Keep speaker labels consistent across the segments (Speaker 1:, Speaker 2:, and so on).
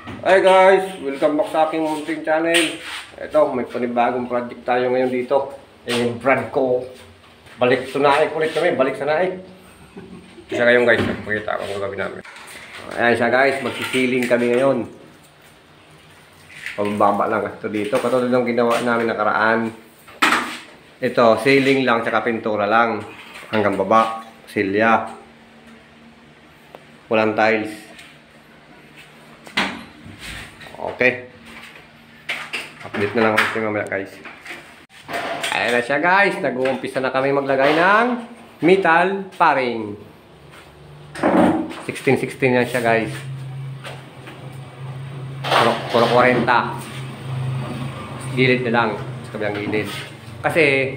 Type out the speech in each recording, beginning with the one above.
Speaker 1: Hi guys! Welcome back sa aking munting channel. Ito, may panibagong project tayo ngayon dito. Yung brand ko. Balik sa naik ulit kami. Balik sa naik. Isa kayong guys. Pakita ko ang gagawin namin. Ayan siya guys. Magsisiling kami ngayon. Pababa lang ito dito. Katulad ng ginawa namin nakaraan. Ito, ceiling lang tsaka pintura lang. Hanggang baba. Silya. Walang tiles. Okay. Update na lang natin mamaya guys. Ayan na siya guys. Nag-uumpisa na kami maglagay ng metal paring. 16-16 yan siya guys. Puro 40. Gilid na lang. Sa kabilang gilid. Kasi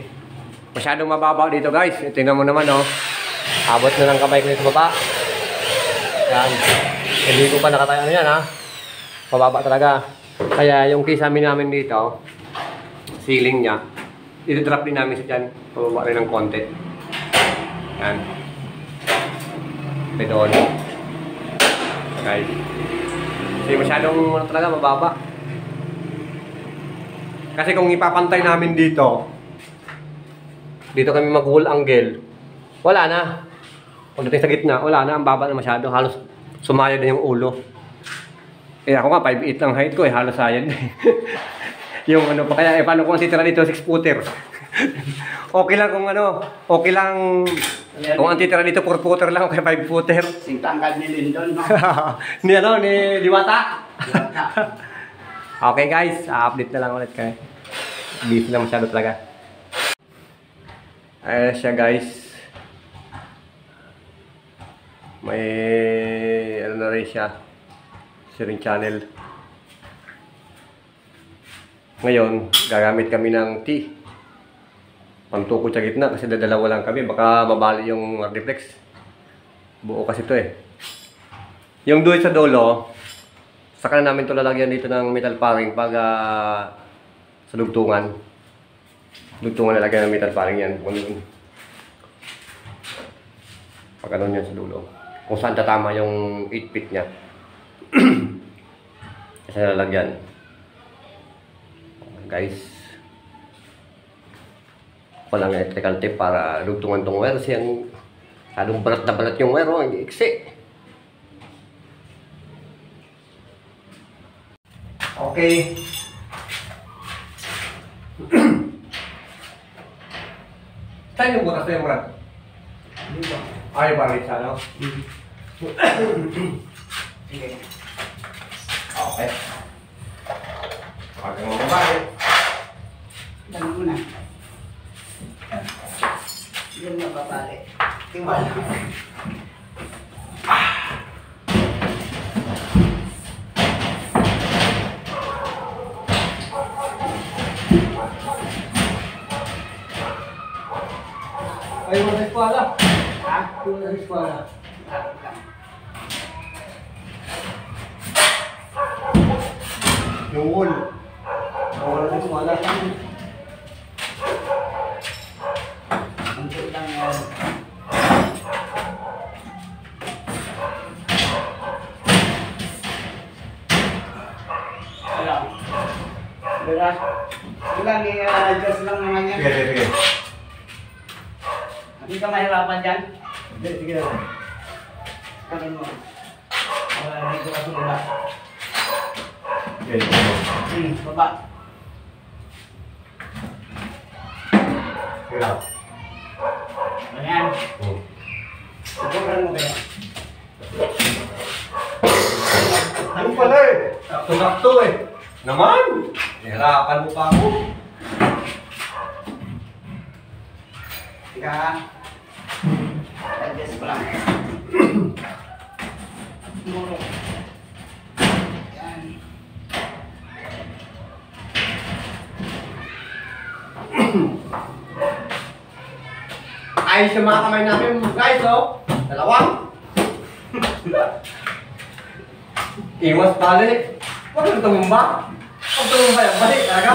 Speaker 1: masyadong mababa dito guys. Tingnan mo naman oh. Abot na ng kamay ko dito baba. Yan. Hindi ko pa nakatayo na yan ha. Pababa talaga. Kaya yung kisame namin dito, ceiling niya, i-drop din namin sa dyan. Pababa rin ng konti. Yan. Ito doon. Guys. Kasi masyadong talaga mababa. Kasi kung ipapantay namin dito kami mag-wall angle, wala na. Pagdating sa gitna, wala na. Ang baba na masyado. Halos sumayo din yung ulo. Eh ako nga, 5'8 lang height ko eh, halos sayad. Yung ano pa kaya, paano kung titira dito, 6 footer. Okay lang kung ano, okay lang kung ang titira dito, 4 footer lang, kaya 5 footer.
Speaker 2: Singtangkad ni Lindon, no?
Speaker 1: Ni ano, ni Diwata. Okay guys, update na lang ulit kayo. Busy lang masyado talaga. Ayan siya guys. May ano na rin siya. Sharing channel. Ngayon, gagamit kami ng T. Pantukod sa gitna kasi dadalawa lang kami. Baka mabali yung reflex. Buo kasi ito eh. Yung duit sa dulo, saka na namin ito lalagyan dito ng metal paring pag sa dugtungan. Dugtungan lalagyan ng metal paring yan. Pag ano yan sa dulo. Kung saan tatama yung 8 feet niya. Kasi lalagyan guys, walang electrical tape para dugtungan tong wire. Siyang adong balat na balat yung wire, ang iksi. Okay. Saan yung butas na yung rad? Ay, balik siya, no? Sige. Okay. Pag mo mabalik.
Speaker 2: Dami mo na. Yung mababalik. Tiwala.
Speaker 1: Ay, mo sa eskwala.
Speaker 2: Ha?
Speaker 1: Yung sa eskwala. Yung wall. Wala na eskwala.
Speaker 2: Ang lang yan. Wala. Wala. Wala, i-adjust lang naman yan.
Speaker 1: Sige.
Speaker 2: Hindi ka mahirapan dyan?
Speaker 1: Sige na.
Speaker 2: Kanin mo. Wala, dito ka sumula.
Speaker 1: Okay.
Speaker 2: Baba.
Speaker 1: Sige lang.
Speaker 2: Ayan. Subukan mo kaya.
Speaker 1: Ano pala eh? Sakto-sakto eh. Naman! Nahirapan mo pa ako.
Speaker 2: Tika. Adjust ko lang. Muro. Yan.
Speaker 1: Ayos yung mga kamay namin guys oh. Dalawang. Iwas balik. Huwag kang tumumba. Huwag tumumba yung balik talaga.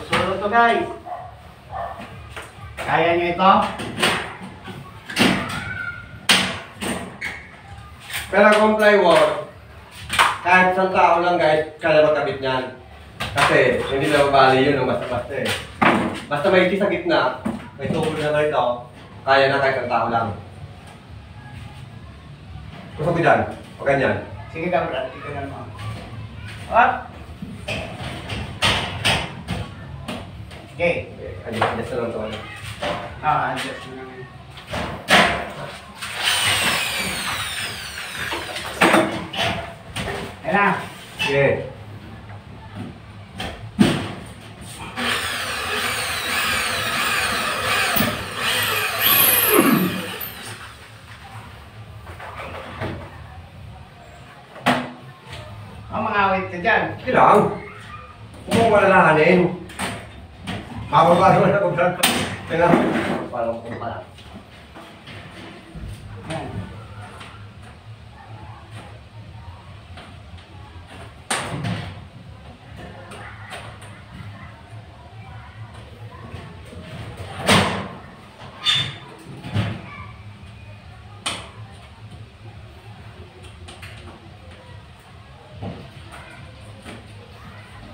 Speaker 2: Solo to guys. Kaya nyo ito?
Speaker 1: Pero kung plywood, kahit isang tao lang guys, kaya magkabit niyan. Kasi hindi na mabali yun ng basta-basta eh. Basta may iti sa gitna, may tubo na rito, kaya na kahit isang tao lang. Gusto mo dyan? O ganyan?
Speaker 2: Sige ka, Brad. Tignan mo. What? Okay.
Speaker 1: Adjust na lang ito.
Speaker 2: Adjust na lang. Ayan na.
Speaker 1: Sige.
Speaker 2: Mga awit ka dyan.
Speaker 1: Sige lang. Huwag mong walalahanin. Mababa naman ako dyan. Kaya parang kung pala.
Speaker 2: Ayan.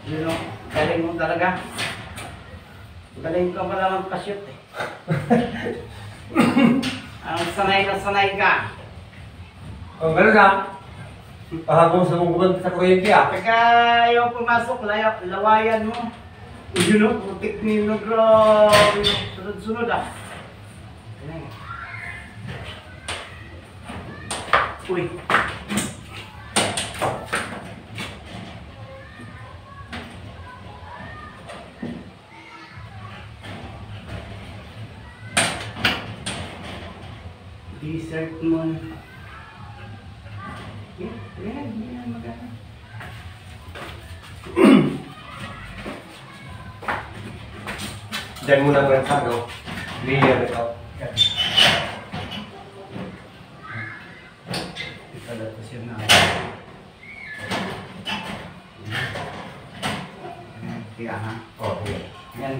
Speaker 2: Yun o, galing mo talaga. Galing ka pala magpa-shoot eh. Ang sanay na sanay ka.
Speaker 1: Ang gano'n na. Pahagong sa mong gumanda sa kuryente ah.
Speaker 2: Pagka ayaw pumasok, lawayan mo. Yun o, putik nilo, grabe. Sunod-sunod ah. Ayan. Uy. Dessert mo. Yan, maganda.
Speaker 1: Diyan muna mo yung ano. Layer ito.
Speaker 2: Yan. Ito na ito siya na. Kaya ha?
Speaker 1: Okay.
Speaker 2: Yan.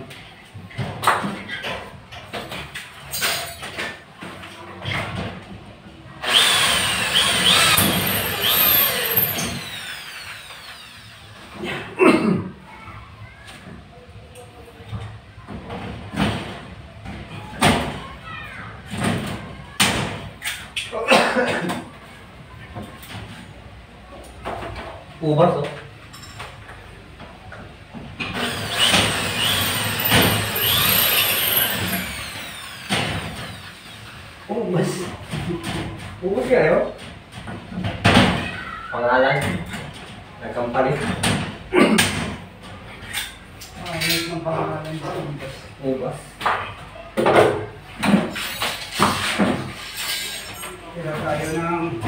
Speaker 1: Ubas oh. Ubas. Ubas kayo? Pangalan ng company.
Speaker 2: Ayos ng pangalan dito.
Speaker 1: Ubas.
Speaker 2: Kaya tayo ng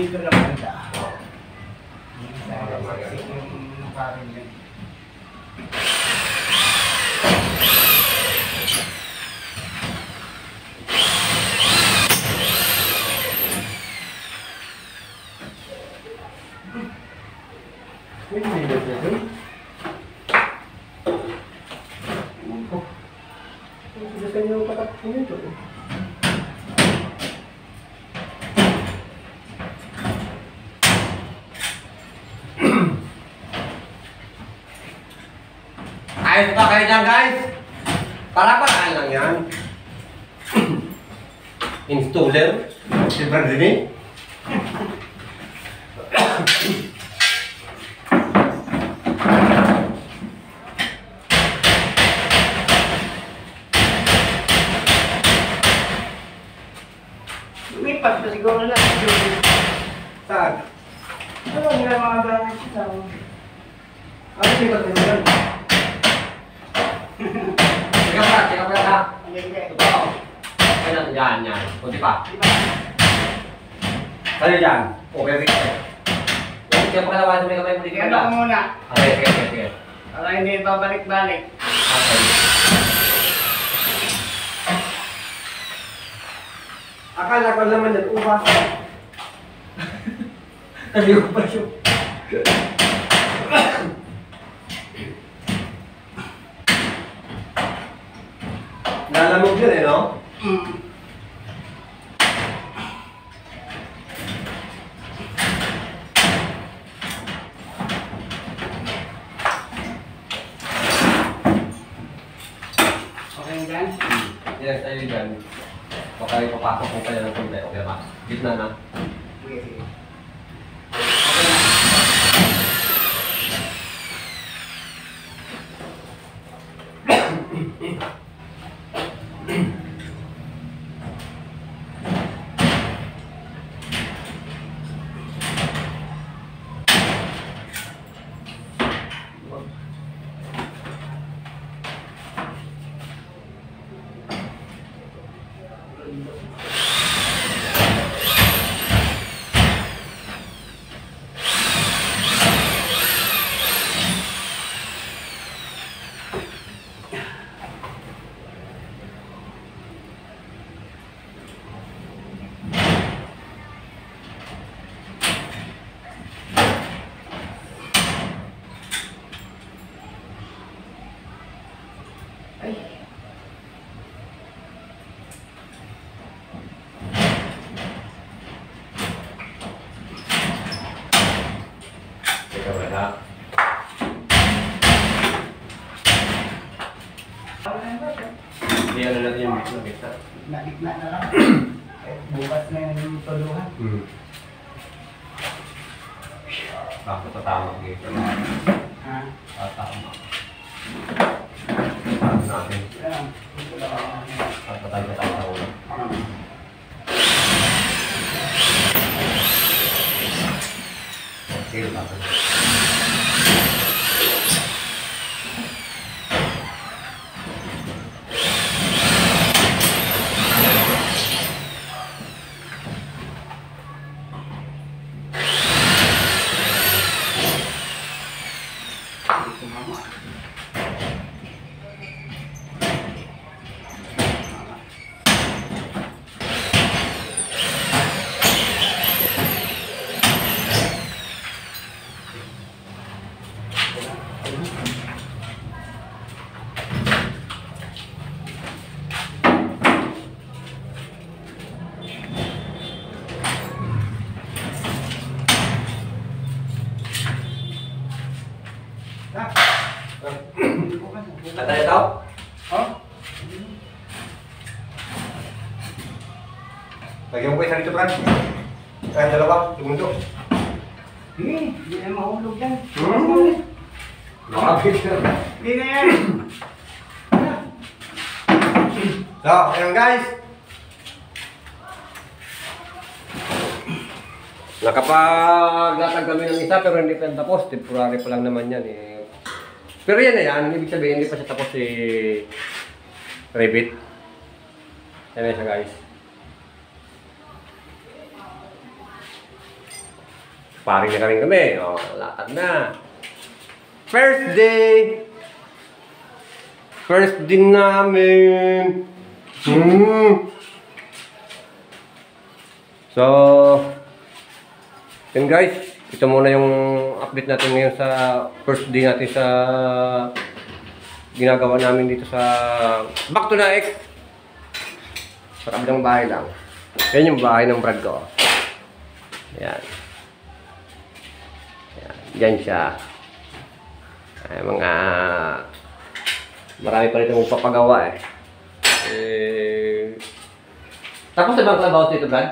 Speaker 2: dito lang banda. Yung parin yan.
Speaker 1: May minute na ito. Gusto niyo patakpon ito. Ayos pa kayo dyan guys. Para-paraan lang yan. Installer. Si Brandini.
Speaker 2: Lumipat na siguro na.
Speaker 1: Saan?
Speaker 2: Ano nila mga gamit siya?
Speaker 1: Ano yung ba't nila? Teka pa. Ito. Kailan dyan yan? O di pa? Saan dyan? Okay, okay. Kaya pakalawasan mo yung kamay mo dito
Speaker 2: Ano ko muna?
Speaker 1: Okay.
Speaker 2: Para hindi babalik-balik.
Speaker 1: Okay. Akala ko naman yan, ubas. Hindi ko pa siya. Lalamog yun eh, no?
Speaker 2: Okay na dyan?
Speaker 1: Yes, ayun dyan. Baka ipapasok ko kaya ng konti. Okay ba? Gitna na.
Speaker 2: Sige, sige. Ay.
Speaker 1: Teka ba na? Hindi ano natin yung gitna.
Speaker 2: Nagitna na lang. Bukas na yung tuluhan.
Speaker 1: Bakit tatama dito?
Speaker 2: Ha?
Speaker 1: Tatama. Tatama natin.
Speaker 2: Ayan. Ito lang ako.
Speaker 1: Tatay ka tayo sa ulo. Okay, tapos. Tatay ito?
Speaker 2: Oh?
Speaker 1: Lagyan ko isang dito, Brad. Kaya dalawa, segundo.
Speaker 2: Hindi na mahulog yan.
Speaker 1: Makapit ka.
Speaker 2: Hindi na yan.
Speaker 1: So, ayan guys. Nakapaglatag kami ng isa pero hindi pa yan tapos. Temporary pa lang naman yan eh. Pero yan na yan. Ibig sabihin hindi pa siya tapos si Revit. Yan na siya guys. Paring na kami. O, latag na. First day! First day namin! So, yun guys, ito muna yung update natin ngayon sa first day natin sa ginagawa namin dito sa Back to Naik. Sa kabilang bahay lang. Yan yung bahay ng Brad ko. Yan. Yan, yan siya. Ay, mga marami pa rin itong magpapagawa tapos na bang clubhouse dito, Brad?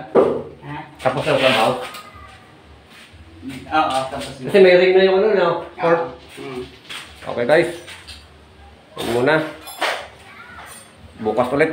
Speaker 2: Ha?
Speaker 1: Tapos na ang clubhouse?
Speaker 2: Oo, tapos na.
Speaker 1: Kasi may ring na yung ano, no?
Speaker 2: Hmm.
Speaker 1: Okay guys. Huwag muna. Bukas ulit.